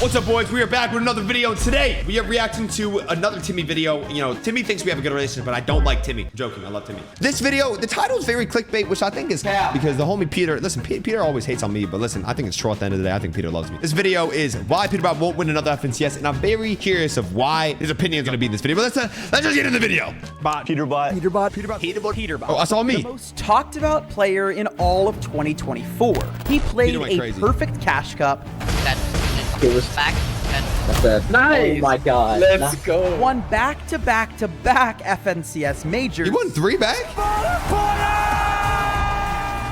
What's up, boys? We are back with another video. Today, we are reacting to another Timmy video. You know, Timmy thinks we have a good relationship, but I don't like Timmy. I'm joking. I love Timmy. This video, the title is very clickbait, which I think is because the homie Peter, listen, Peter always hates on me, but listen, I think it's true at the end of the day. I think Peter loves me. This video is why Peterbot won't win another FNCS, and I'm very curious of why his opinion is going to be in this video. But let's just get into the video. Peterbot. Oh, that's all me. The most talked about player in all of 2024. He played a perfect cash cup. It was back. That's it. Nice. Oh my god. Let's go. Won back-to-back FNCS majors. He won 3 back?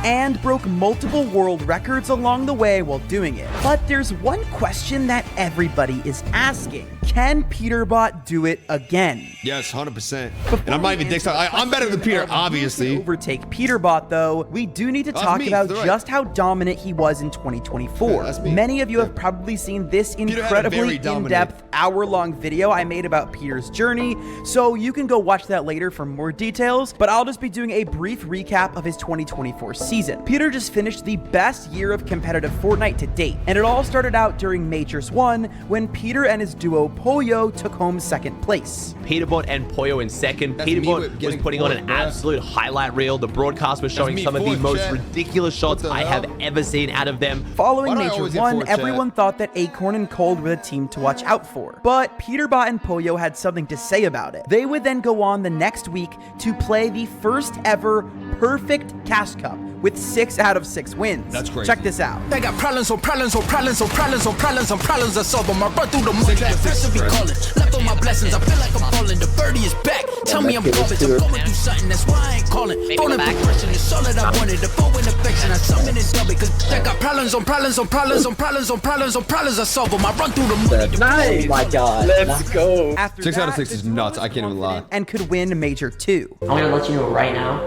And broke multiple world records along the way while doing it. But there's one question that everybody is asking. Can Peterbot do it again? Yes, 100%. And I'm not even dick. I'm better than Peter, obviously. Overtake Peterbot, though, we do need to talk about just how dominant he was in 2024. Yeah, Many of you have probably seen this incredibly in-depth hour-long video I made about Peter's journey, so you can go watch that later for more details, but I'll just be doing a brief recap of his 2024 season. Peter just finished the best year of competitive Fortnite to date, and it all started out during Majors 1 when Peter and his duo Pollo took home 2nd place. Peterbot and Pollo in 2nd. Peterbot was putting on an absolute highlight reel. The broadcast was showing some of the most ridiculous shots I have ever seen out of them. Following Major 1, everyone thought that Acorn and Cold were the team to watch out for. But Peterbot and Pollo had something to say about it. They would then go on the next week to play the first ever perfect Cash Cup with 6 out of 6 wins. That's crazy. Check this out. I got problems on problems on problems on problems on problems on problems. I solve them. I run through the money. That pressure be calling. Left on my blessings. I feel like I'm falling. The birdie is back. Tell me I'm garbage. I'm going through something. That's why I ain't calling. Phone and progression is all that I wanted. The phone and affection. I summon it double. Cause I got problems on problems on problems on problems on problems on problems. I solve them. I run through the money. Nice. Oh my god. Let's go. After 6 out of 6 is nuts. I can't even lie. And could win Major 2. I'm gonna let you know right now,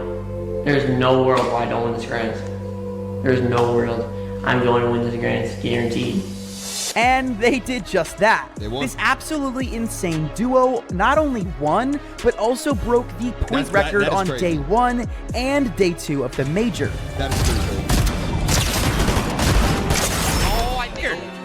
there's no world where I don't win this grand. There's no world. I'm going to win this grand, guaranteed. And they did just that. This absolutely insane duo not only won, but also broke the point record on day 1 and day 2 of the major. That is pretty cool.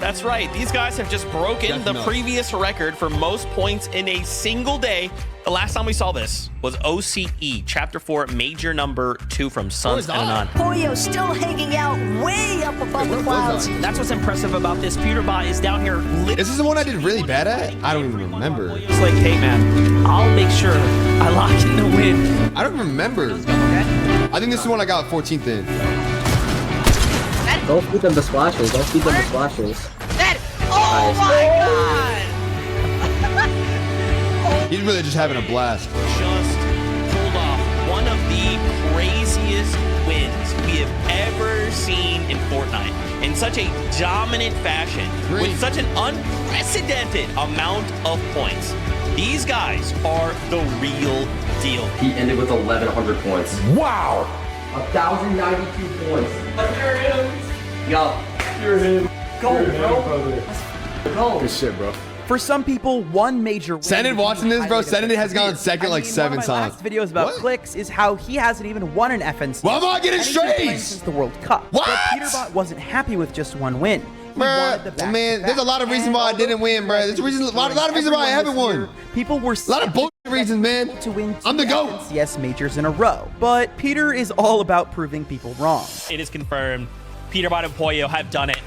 That's right. These guys have just broken the previous record for most points in a single day. The last time we saw this was OCE, Chapter 4, Major number 2 from Suns and Anon. Pollo still hanging out way up above the clouds. That's what's impressive about this. Peterbot is down here. Is this the one I did really bad at? I don't even remember. It's like, hey, man, I'll make sure I lock in the win. I don't remember. I think this is the one I got 14th in. Don't feed them the splashes. Don't feed them the splashes. Oh my god! He's really just having a blast. Just pulled off one of the craziest wins we have ever seen in Fortnite in such a dominant fashion with such an unprecedented amount of points. These guys are the real deal. He ended with 1,100 points. Wow! 1,092 points. You're him. Yo, You're him. go, bro. Go. Good shit, bro. For some people, one major win. Sended watching this, bro. Sended has gone second like 7 times. One of my last videos about Clix is how he hasn't even won an FNCS. Why am I getting strays? Since the World Cup. What? But Peterbot wasn't happy with just one win. Bruh, man, there's a lot of reasons why I didn't win, bruh. There's a lot of reasons why I haven't won. People were a lot of bullshit reasons, man. To win I'm the GOAT. FNCS majors in a row. But Peter is all about proving people wrong. It is confirmed. Peterbot and Pollo have done it.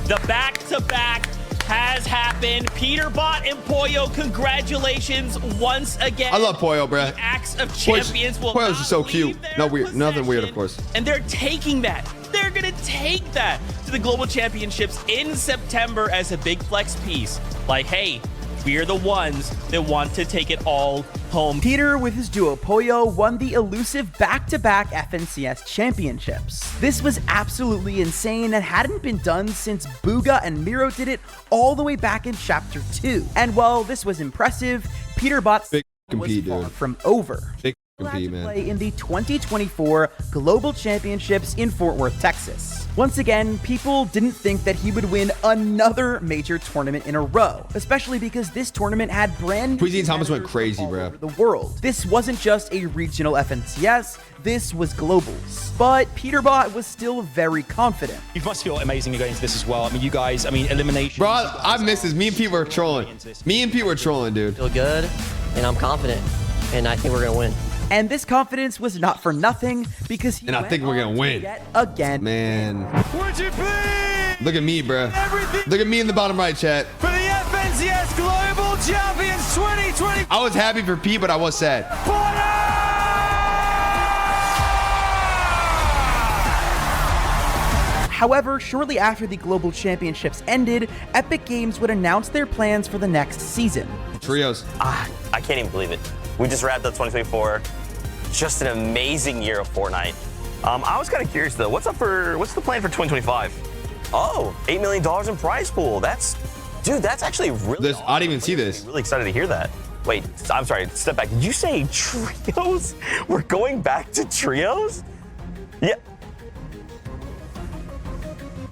The back-to-back has happened. Peterbot and Pollo, congratulations once again. I love Pollo, bruh. The Acts of Champions will Pollo's just so cute. No weird, nothing weird, of course. And they're taking that. They're gonna take that to the Global Championships in September as a big flex piece. Like, hey, we're the ones that want to take it all home. Peter, with his duo Pollo, won the elusive back-to-back FNCS championships. This was absolutely insane and hadn't been done since Booga and Miro did it all the way back in Chapter 2. And while this was impressive, Peterbot was far from over. Compete, man. Play in the 2024 Global Championships in Fort Worth, Texas. Once again, people didn't think that he would win another major tournament in a row, especially because this tournament had brand new Quizzy Thomas went crazy, all bro. over the world. This wasn't just a regional FNCS, this was globals. But Peterbot was still very confident. You must feel amazing going into this as well. I mean, you guys, elimination. Bro, I missed this. Me and Pete were trolling. Me and Pete were trolling, dude. Feel good, and I'm confident, and I think we're gonna win. And this confidence was not for nothing because he And I think we're gonna win. yet again. Man. Would you please? Look at me, bro. Look at me in the bottom right, chat. For the FNCS Global Champions 2020. I was happy for Pete, but I was sad. However, shortly after the Global Championships ended, Epic Games would announce their plans for the next season. Trios. I can't even believe it. We just wrapped up 2024. Just an amazing year of Fortnite. I was kind of curious though. What's the plan for 2025? Oh, $8 million in prize pool. That's actually really awesome. I didn't even see this. I'm really excited to hear that. Wait, I'm sorry, step back. Did you say trios? We're going back to trios? Yeah.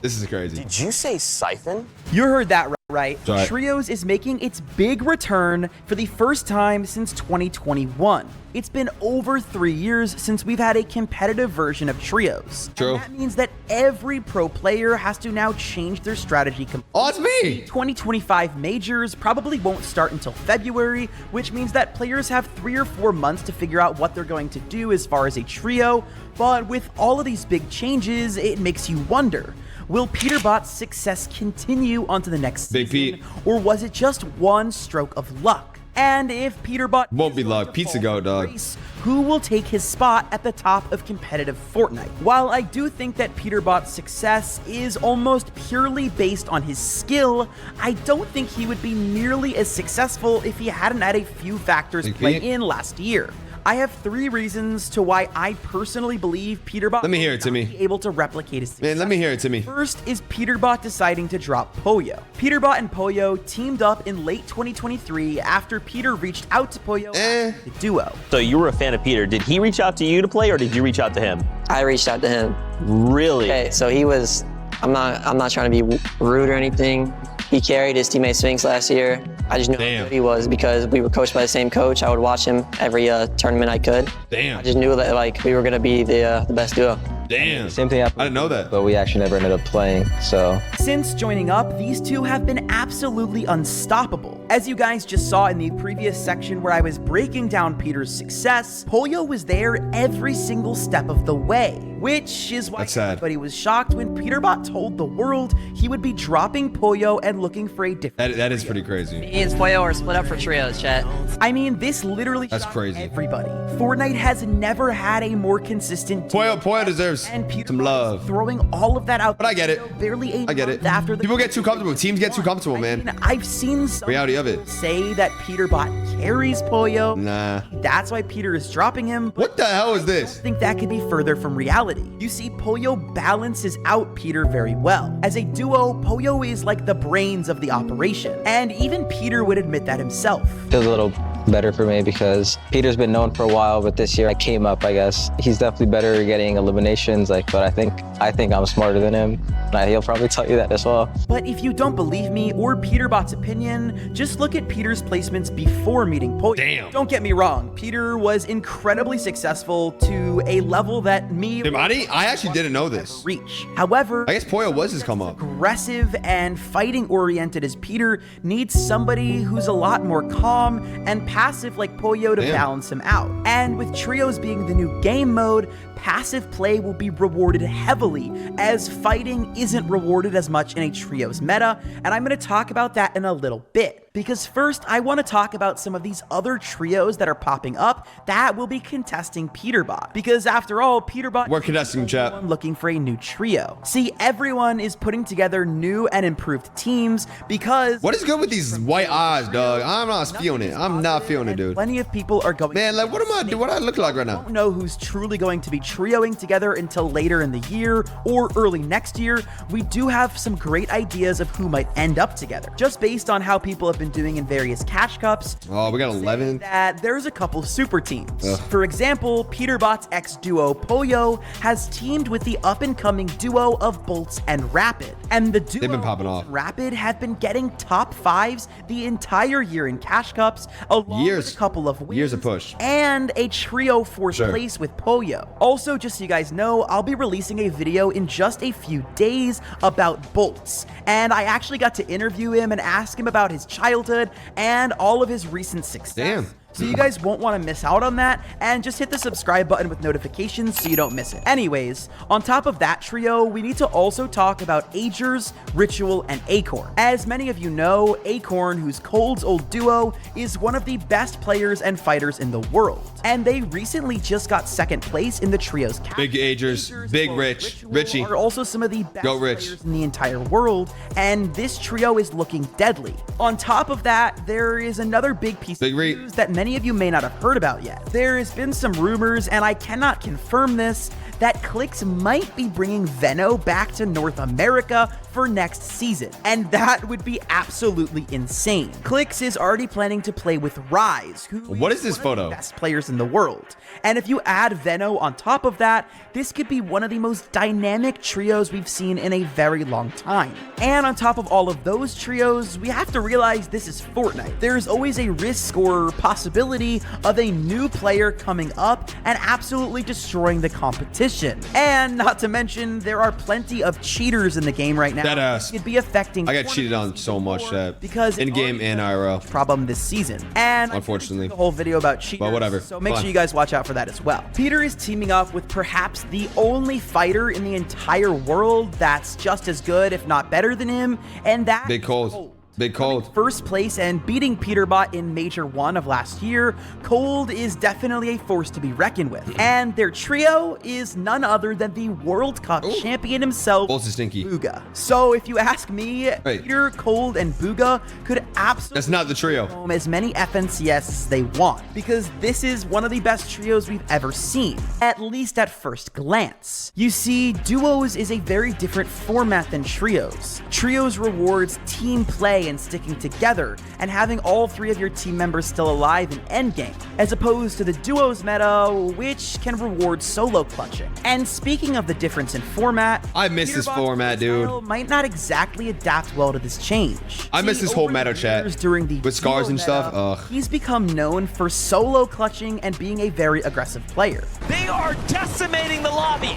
This is crazy. Did you say Siphon? You heard that right. Sorry. Trios is making its big return for the first time since 2021. It's been over 3 years since we've had a competitive version of Trios. True. And that means that every pro player has to now change their strategy completely. Oh, it's me! 2025 majors probably won't start until February, which means that players have 3 or 4 months to figure out what they're going to do as far as a trio. But with all of these big changes, it makes you wonder, will Peterbot's success continue onto the next Big season, Pete. or was it just one stroke of luck? And if Peterbot Won't be luck. Pizza go, dog. race, who will take his spot at the top of competitive Fortnite? While I do think that Peterbot's success is almost purely based on his skill, I don't think he would be nearly as successful if he hadn't had a few factors Big play Pete. in last year. I have 3 reasons to why I personally believe Peterbot Let me hear it, will not Timmy. be able to replicate his success. Man, let me hear it, Timmy. First is Peterbot deciding to drop Poyo. Peterbot and Poyo teamed up in late 2023 after Peter reached out to Poyo after the duo. So you were a fan of Peter. Did he reach out to you to play, or did you reach out to him? I reached out to him. Really? Okay, so he was. I'm not trying to be rude or anything. He carried his teammate Sphinx last year. I just knew how good he was because we were coached by the same coach. I would watch him every tournament I could. Damn. I just knew that like we were gonna be the best duo. Damn. Same thing happened. I didn't know that. But we actually never ended up playing, so. Since joining up, these two have been absolutely unstoppable. As you guys just saw in the previous section where I was breaking down Peter's success, Poyo was there every single step of the way, which is why That's sad. everybody was shocked when Peterbot told the world he would be dropping Poyo and looking for a different That is pretty crazy. Me and Poyo are split up for trios, chat. I mean, this literally That's shocked crazy. everybody. Fortnite has never had a more consistent duo. Poyo deserves And Peterbot some love. is throwing all of that out. But I get it. Barely a I get month it. after the People get too comfortable. Teams get too comfortable, I man. mean, I've seen some Reality of it. people say that Peterbot carries Poyo. Nah. That's why Peter is dropping him. But What the hell is I this? think that could be further from reality. You see, Poyo balances out Peter very well. As a duo, Poyo is like the brains of the operation. And even Peter would admit that himself. Feels a little better for me because Peter's been known for a while, but this year I came up, I guess. He's definitely better at getting eliminations, but I think I'm smarter than him. And he'll probably tell you that as well. But if you don't believe me or Peterbot's opinion, just look at Peter's placements before meeting Poyo. Damn. Don't get me wrong, Peter was incredibly successful to a level that me Damn, I actually didn't know this. reach. However, I guess Poyo was his come up. aggressive and fighting oriented as Peter needs somebody who's a lot more calm and passive like Poyo to Damn. balance him out. And with trios being the new game mode, passive play will be rewarded heavily, as fighting isn't rewarded as much in a trios meta, and I'm going to talk about that in a little bit. Because first, I want to talk about some of these other trios that are popping up that will be contesting Peterbot. Because after all, Peterbot We're contesting, chat. is looking for a new trio. See, everyone is putting together new and improved teams because What is good with these white eyes, dog? I'm not feeling it. I'm not feeling it, dude. plenty of people are going Man, like, what am I doing? What do I look like right now? don't know who's truly going to be trioing together until later in the year or early next year, we do have some great ideas of who might end up together. Just based on how people have been doing in various cash cups. Oh, we got 11. That there's a couple super teams. Ugh. For example, Peterbot's ex-duo Pollo has teamed with the up-and-coming duo of Bolts and Rapid. And the duo They've been popping Bolts off. and Rapid have been getting top 5s the entire year in cash cups, along with a couple of wins. Years of push. And a trio fourth place with Pollo. Also, just so you guys know, I'll be releasing a video in just a few days about Bolts. And I actually got to interview him and ask him about his childhood and all of his recent success. Damn. So you guys won't want to miss out on that, and just hit the subscribe button with notifications so you don't miss it. Anyways, on top of that trio, we need to also talk about Agers, Ritual, and Acorn. As many of you know, Acorn, who's Cold's old duo, is one of the best players and fighters in the world. And they recently just got second place in the trio's category. Big Agers, Big Rich, Richie. Are also some of the best Rich. players in the entire world, and this trio is looking deadly. On top of that, there is another big piece of news that many of you may not have heard about yet. There has been some rumors, and I cannot confirm this, that Clix might be bringing Venno back to North America for next season, and that would be absolutely insane. Clix is already planning to play with Roix, who what is this photo? One of the best players in the world. And if you add Venno on top of that, this could be one of the most dynamic trios we've seen in a very long time. And on top of all of those trios, we have to realize this is Fortnite. There's always a risk or possibility of a new player coming up and absolutely destroying the competition. And not to mention, there are plenty of cheaters in the game right now. That ass. Could be affecting. I got cheated on so much that because in-game and IRL problem this season. And unfortunately, the whole video about cheaters. But whatever. So make sure you guys watch out for that as well. Peter is teaming up with perhaps the only fighter in the entire world that's just as good, if not better than him, and that Big Cold. Big Cold. First place and beating Peterbot in Major 1 of last year, Cold is definitely a force to be reckoned with. And their trio is none other than the World Cup champion himself, Booga. So if you ask me, Peter, Cold, and Booga could absolutely That's not the trio. home as many FNCS as they want, because this is one of the best trios we've ever seen, at least at first glance. You see, duos is a very different format than trios. Trios rewards team play and sticking together, and having all 3 of your team members still alive in endgame, as opposed to the duos meta, which can reward solo clutching. And speaking of the difference in format, I miss this format, dude. Might not exactly adapt well to this change. I miss this whole meta chat during the with scars and duo stuff. meta, He's become known for solo clutching and being a very aggressive player. They are decimating the lobby.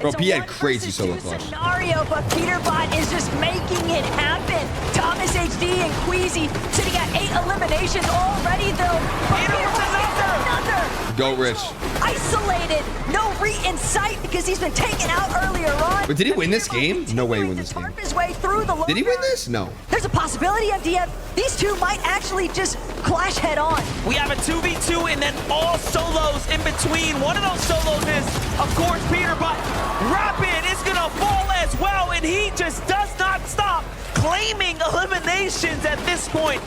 Bro, P had crazy solo clutch. Scenario, but Peterbot is just making it happen. Thomas HD and Queasy sitting at 8 eliminations already, though. Another. Go Rich. Isolated. No re in sight because he's been taken out earlier on. But did he win this game? No way he won this game. His way through the Did he win this? No. There's a possibility, MDF. These two might actually just clash head on. We have a 2v2 and then all solos in between. One of those solos is, of course, Peterbot. Rapid is gonna fall as well, and he just does not stop claiming eliminations at this point.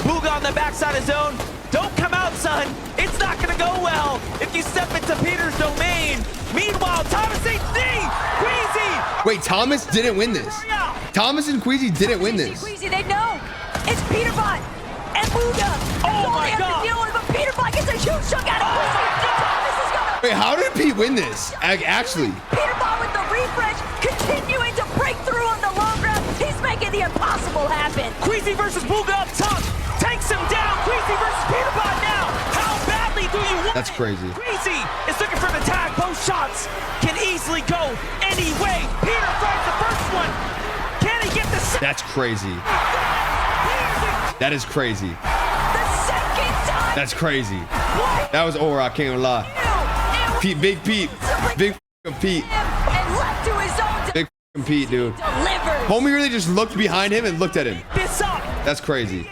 Booga on the backside of zone. Don't come out, son. It's not gonna go well if you step into Peter's domain. Meanwhile, Thomas HD, Queasy. Wait, Thomas didn't win this. Thomas and Queasy didn't win this. Queasy, they know. It's Peterbot and Booga. Oh my God. But Peterbot gets a huge chunk out of Queasy. Thomas is gonna... Wait, how did Pete win this? Actually. Peterbot with the refresh, continuing to break through on the long ground. He's making the impossible happen. Queasy versus Booga up top. Takes him down. Queasy versus Peterbot now. How badly do you want That's crazy. Queasy is looking for the tag. Both shots can easily go any way. Peter finds the first one. Can he get the second? That's crazy. That is crazy. The second time. That's crazy. That was over. I can't even lie. Pete, Big Pete. Big Pete. And left to his own. Big Pete, dude. Delivers. Homie really just looked behind him and looked at him. This up. That's crazy.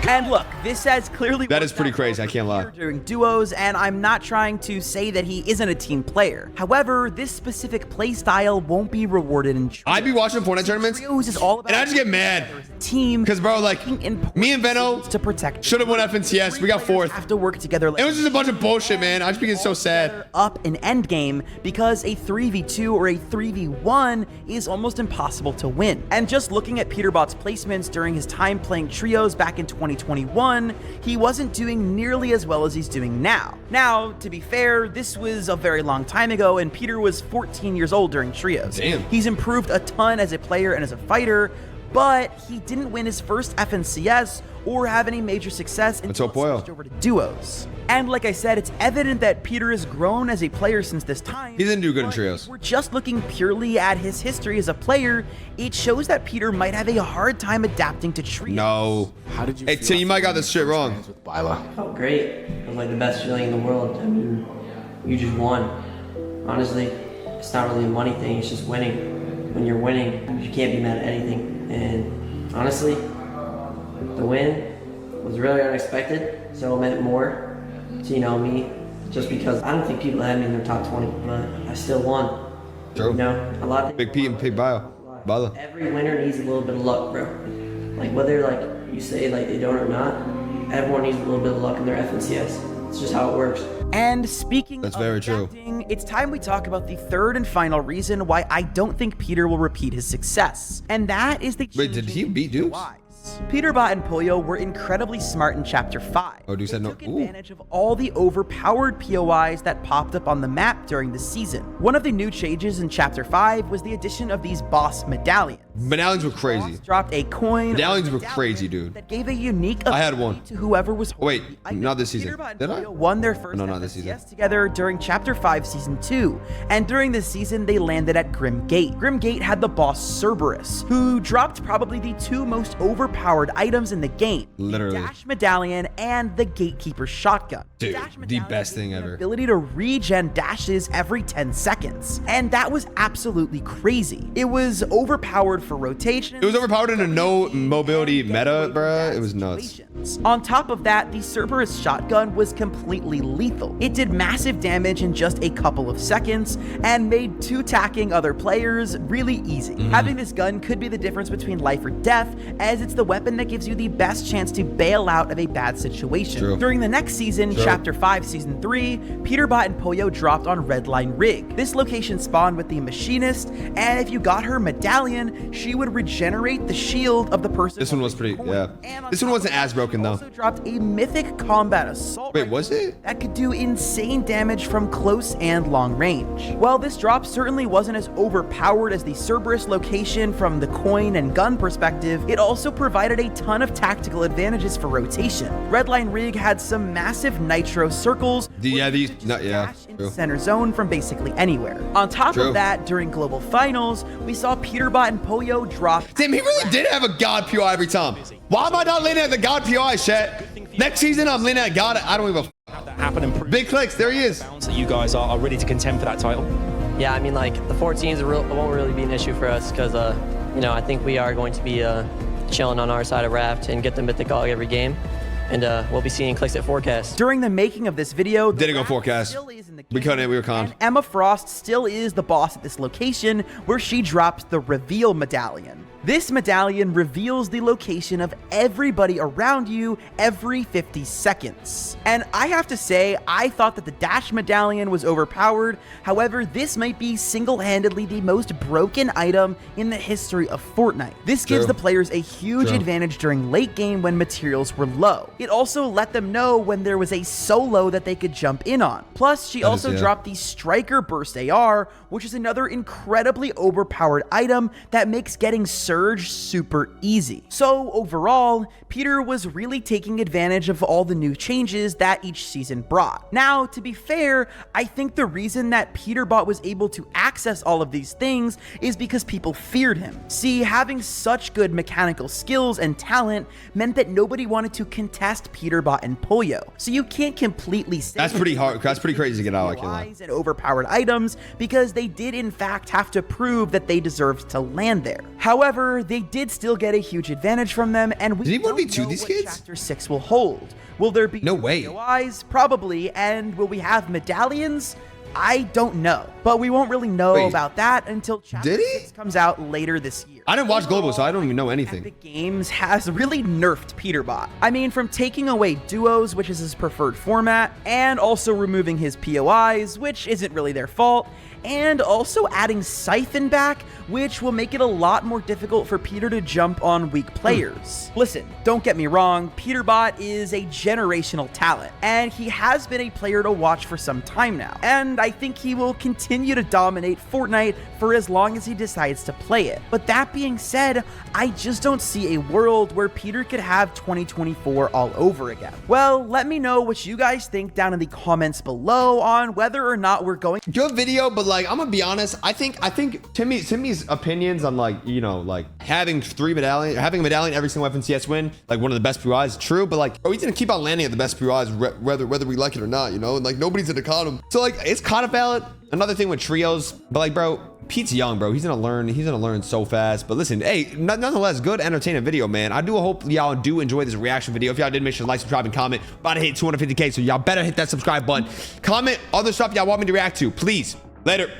And look, this has clearly That is pretty crazy. I can't lie. During duos, and I'm not trying to say that he isn't a team player. However, this specific play style won't be rewarded in trios. I'd be watching Fortnite tournaments, Trios is all about and I just get mad. Team, because bro, like me and Venno to protect should have won FNCS. We got 4th. Have to work together. Like it was just a bunch of bullshit, man. I just be getting so sad. Up an end game because a 3v2 or a 3v1 is almost impossible to win. And just looking at Peterbot's placements during his time playing trios back in 2021, he wasn't doing nearly as well as he's doing now. Now, to be fair, this was a very long time ago, and Peter was 14 years old during trios. Damn. He's improved a ton as a player and as a fighter, but he didn't win his first FNCS or have any major success until he switched over to duos. And like I said, it's evident that Peter has grown as a player since this time. He didn't do good in trios. If we're just looking purely at his history as a player, it shows that Peter might have a hard time adapting to trios. No. How did you Hey, Tim, you might got this shit wrong. With Bila? Felt great. It was like the best feeling in the world. I mean, you just won. Honestly, it's not really a money thing, it's just winning. When you're winning, you can't be mad at anything. And honestly, the win was really unexpected, so it meant more to, you know, me, just because I don't think people had me in their top 20, but I still won. True. You know, a lot of Big P and Big Bio. Bala. Every winner needs a little bit of luck, bro. Like whether like you say like they don't or not, everyone needs a little bit of luck in their FNCS. It's just how it works. And speaking That's of very true. adapting, it's time we talk about the third and final reason why I don't think Peter will repeat his success. And that is the Wait, did he beat Dukes? Peterbot and Pollo were incredibly smart in Chapter 5. Oh, Duke said no. Took advantage of all the overpowered POIs that popped up on the map during the season. One of the new changes in Chapter 5 was the addition of these boss medallions. Medallions were crazy. Dropped a coin. Medallions were crazy, dude. That gave a unique I had one to whoever was Wait, not this season. Did I? Won their first No, not this season. together during Chapter 5 Season 2, and during this season they landed at Grim Gate. Grim Gate had the boss Cerberus, who dropped probably the two most overpowered items in the game. Literally. The Dash Medallion and the Gatekeeper Shotgun. Dude, the best thing ever. Ability to regen dashes every 10 seconds, and that was absolutely crazy. It was overpowered for rotation. It was overpowered in a no mobility meta, bruh. It was nuts. On top of that, the Cerberus shotgun was completely lethal. It did massive damage in just a couple of seconds and made two-tacking other players really easy. Having this gun could be the difference between life or death, as it's the weapon that gives you the best chance to bail out of a bad situation. True. During the next season, Chapter 5 Season 3, Peterbot and Pollo dropped on Redline Rig. This location spawned with the Machinist, and if you got her medallion, she would regenerate the shield of the person. This one was pretty, yeah. This one wasn't as broken though. Also dropped a mythic combat assault. Wait, was it? That could do insane damage from close and long range. While this drop certainly wasn't as overpowered as the Cerberus location from the coin and gun perspective, it also provided a ton of tactical advantages for rotation. Redline Rig had some massive nitro circles. Center zone from basically anywhere. On top of that, during global finals, we saw Peterbot and Pollo drop. Damn, he really did have a God POI every time. Why am I not leaning at the God POI, chat? Next season, I'm leaning at God. I don't give a f. That happen in Big Clix, there he is. So you guys are ready to contend for that title. Yeah, I mean, like the 14s won't really be an issue for us because, you know, I think we are going to be chilling on our side of Raft and get the Mythic Hog every game. And we'll be seeing Clix at Forecast. During the making of this video, didn't go Forecast. We were conned. Emma Frost still is the boss at this location where she drops the Reveal Medallion. This medallion reveals the location of everybody around you every 50 seconds. And I have to say, I thought that the Dash Medallion was overpowered. However, this might be single-handedly the most broken item in the history of Fortnite. This gives the players a huge advantage during late game when materials were low. It also let them know when there was a solo that they could jump in on. Plus, she also dropped the Striker Burst AR, which is another incredibly overpowered item that makes getting Surge super easy. So overall, Peter was really taking advantage of all the new changes that each season brought. Now, to be fair, I think the reason that Peterbot was able to access all of these things is because people feared him. See, having such good mechanical skills and talent meant that nobody wanted to contest Peterbot and Pollo. So you can't completely say that's pretty hard. That's pretty crazy to get out. I can't lie. And overpowered items because they did in fact have to prove that they deserved to land there. However, However, they did still get a huge advantage from them, and we Did don't be two know these what kids? Chapter 6 will hold. Will there be No way. POIs? Probably. And will we have medallions? I don't know. But we won't really know about that until Chapter 6 comes out later this year. I didn't watch Global, so I don't even know anything. Epic Games has really nerfed Peterbot. I mean, from taking away duos, which is his preferred format, and also removing his POIs, which isn't really their fault, and also adding Siphon back, which will make it a lot more difficult for Peter to jump on weak players. Listen, don't get me wrong, Peterbot is a generational talent, and he has been a player to watch for some time now, and I think he will continue to dominate Fortnite for as long as he decides to play it. But that being said, I just don't see a world where Peter could have 2024 all over again. Well, let me know what you guys think down in the comments below on whether or not we're going. Good video, but like, I'm gonna be honest, I think Timmy's opinions on, like, you know, like having having a medallion every single FNCS win, like one of the best POIs, true, but like, bro, he's gonna keep on landing at the best POIs whether we like it or not, you know, and like nobody's gonna count him. So like, it's kind of valid. Another thing with trios, but like, bro, Pete's young, bro. He's gonna learn so fast. But listen, hey, nonetheless, good entertaining video, man. I do hope y'all do enjoy this reaction video. If y'all did, make sure to like, subscribe, and comment. About to hit 250K, so y'all better hit that subscribe button. Comment other stuff y'all want me to react to, please. Later.